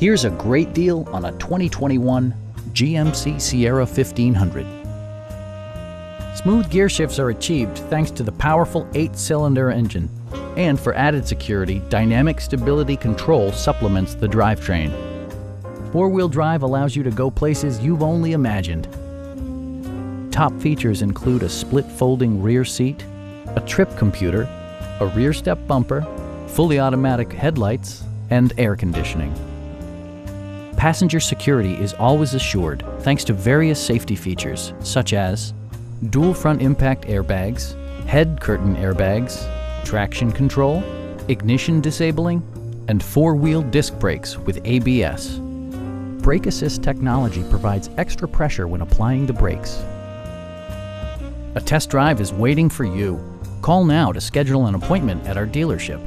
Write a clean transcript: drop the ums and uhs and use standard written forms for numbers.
Here's a great deal on a 2021 GMC Sierra 1500. Smooth gear shifts are achieved thanks to the powerful 8-cylinder engine. And for added security, dynamic stability control supplements the drivetrain. Four-wheel drive allows you to go places you've only imagined. Top features include a split folding rear seat, a trip computer, a rear step bumper, fully automatic headlights, and air conditioning. Passenger security is always assured thanks to various safety features such as dual front impact airbags, head curtain airbags, traction control, ignition disabling, and four-wheel disc brakes with ABS. Brake assist technology provides extra pressure when applying the brakes. A test drive is waiting for you. Call now to schedule an appointment at our dealership.